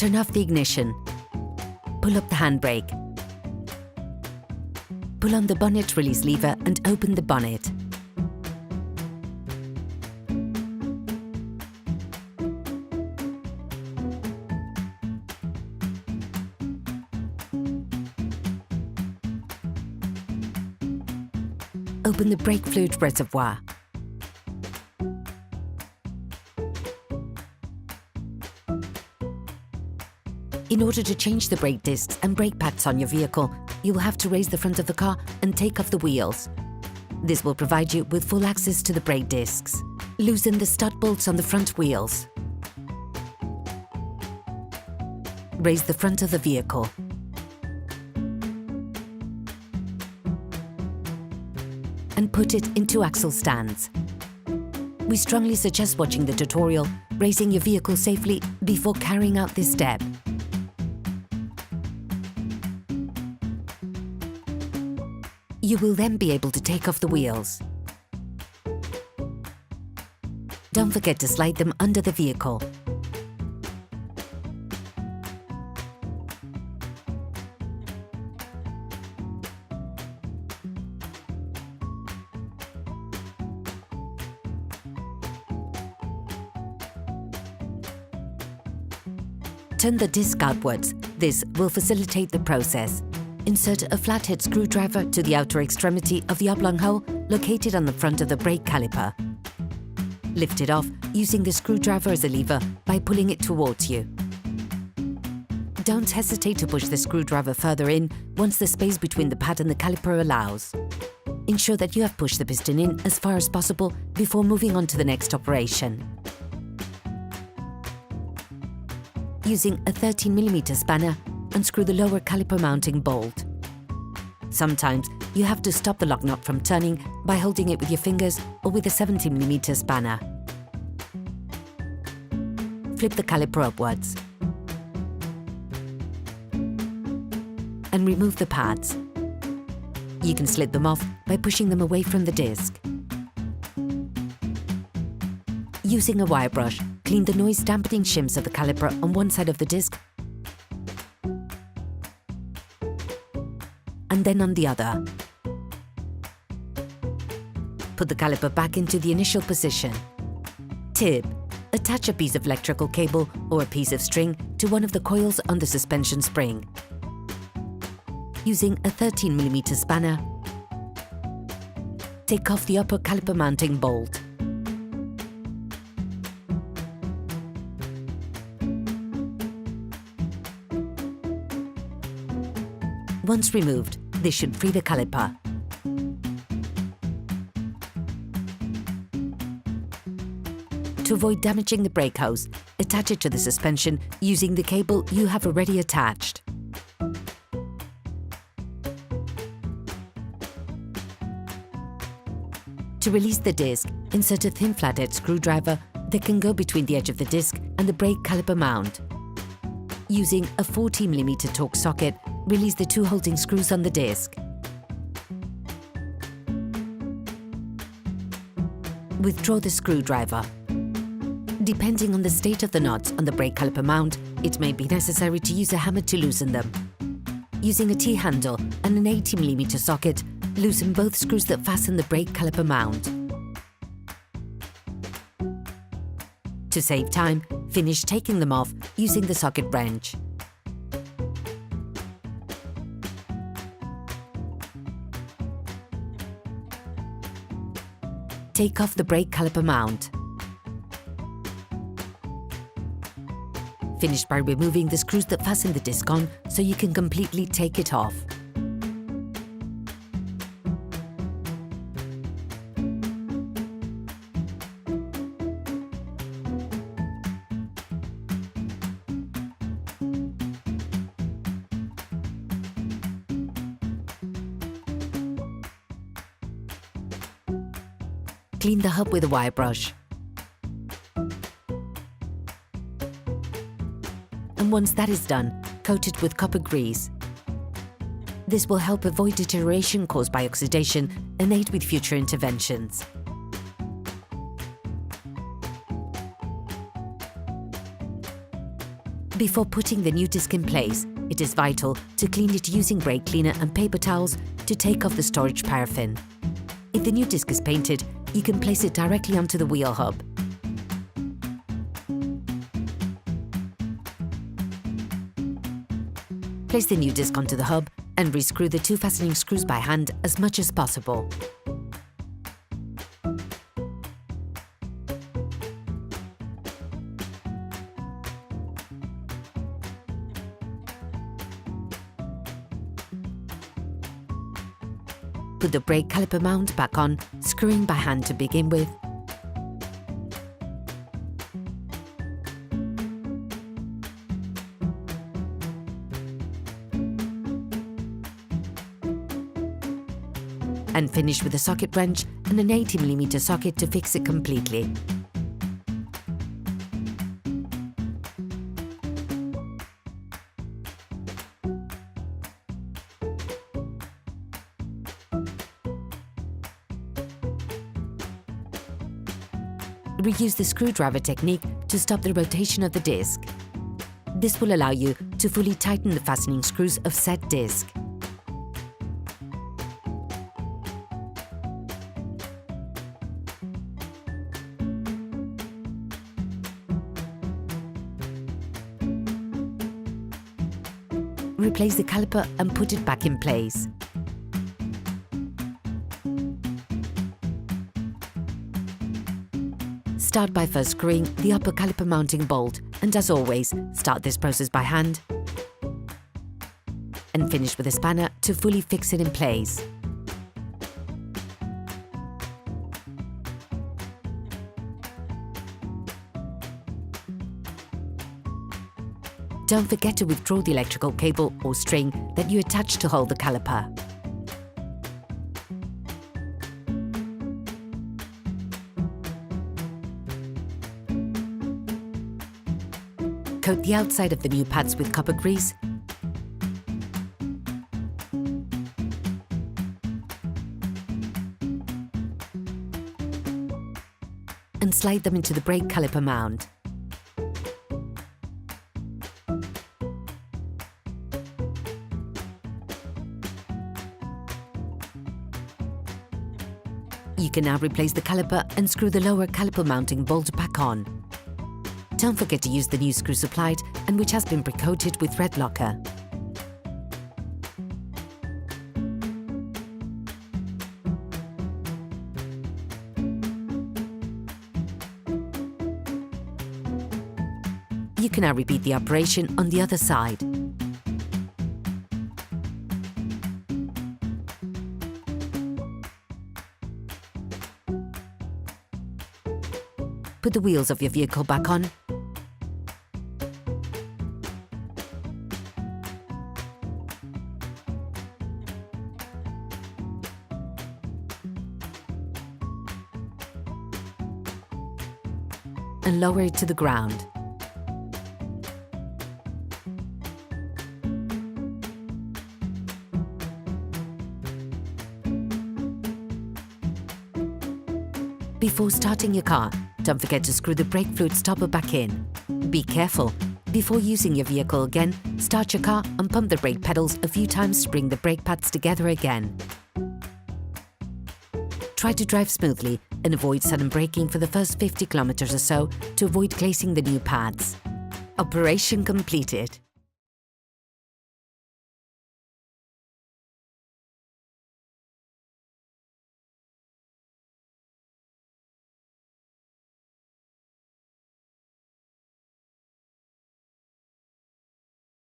Turn off the ignition. Pull up the handbrake. Pull on the bonnet release lever and open the bonnet. Open the brake fluid reservoir. In order to change the brake discs and brake pads on your vehicle, you will have to raise the front of the car and take off the wheels. This will provide you with full access to the brake discs. Loosen the stud bolts on the front wheels. Raise the front of the vehicle. And put it into axle stands. We strongly suggest watching the tutorial, raising your vehicle safely before carrying out this step. You will then be able to take off the wheels. Don't forget to slide them under the vehicle. Turn the disc outwards. This will facilitate the process. Insert a flathead screwdriver to the outer extremity of the oblong hole located on the front of the brake caliper. Lift it off using the screwdriver as a lever by pulling it towards you. Don't hesitate to push the screwdriver further in once the space between the pad and the caliper allows. Ensure that you have pushed the piston in as far as possible before moving on to the next operation. Using a 13mm spanner, unscrew the lower caliper mounting bolt. Sometimes you have to stop the lock nut from turning by holding it with your fingers or with a 17mm spanner. Flip the caliper upwards and remove the pads. You can slip them off by pushing them away from the disc. Using a wire brush, clean the noise dampening shims of the caliper on one side of the disc and then on the other. Put the caliper back into the initial position. Tip: attach a piece of electrical cable or a piece of string to one of the coils on the suspension spring. Using a 13mm spanner, take off the upper caliper mounting bolt. Once removed, this should free the caliper. To avoid damaging the brake hose, attach it to the suspension using the cable you have already attached. To release the disc, insert a thin flathead screwdriver that can go between the edge of the disc and the brake caliper mount. Using a 40mm Torx socket, release the two holding screws on the disc. Withdraw the screwdriver. Depending on the state of the knots on the brake caliper mount, it may be necessary to use a hammer to loosen them. Using a T-handle and an 80mm socket, loosen both screws that fasten the brake caliper mount. To save time, finish taking them off using the socket wrench. Take off the brake caliper mount. Finish by removing the screws that fasten the disc on so you can completely take it off. Clean the hub with a wire brush. And once that is done, coat it with copper grease. This will help avoid deterioration caused by oxidation and aid with future interventions. Before putting the new disc in place, it is vital to clean it using brake cleaner and paper towels to take off the storage paraffin. If the new disc is painted, you can place it directly onto the wheel hub. Place the new disc onto the hub and rescrew the 2 fastening screws by hand as much as possible. Put the brake caliper mount back on, screwing by hand to begin with. And finish with a socket wrench and an 80mm socket to fix it completely. Reuse the screwdriver technique to stop the rotation of the disc. This will allow you to fully tighten the fastening screws of said disc. Replace the caliper and put it back in place. Start by first screwing the upper caliper mounting bolt, and as always, start this process by hand and finish with a spanner to fully fix it in place. Don't forget to withdraw the electrical cable or string that you attach to hold the caliper. Coat the outside of the new pads with copper grease and slide them into the brake caliper mount. You can now replace the caliper and screw the lower caliper mounting bolt back on. Don't forget to use the new screw supplied and which has been pre-coated with red lacquer. You can now repeat the operation on the other side. Put the wheels of your vehicle back on. And lower it to the ground. Before starting your car, don't forget to screw the brake fluid stopper back in. Be careful. Before using your vehicle again, start your car and pump the brake pedals a few times to bring the brake pads together again. Try to drive smoothly and avoid sudden braking for the first 50 kilometers or so to avoid glazing the new pads. Operation completed.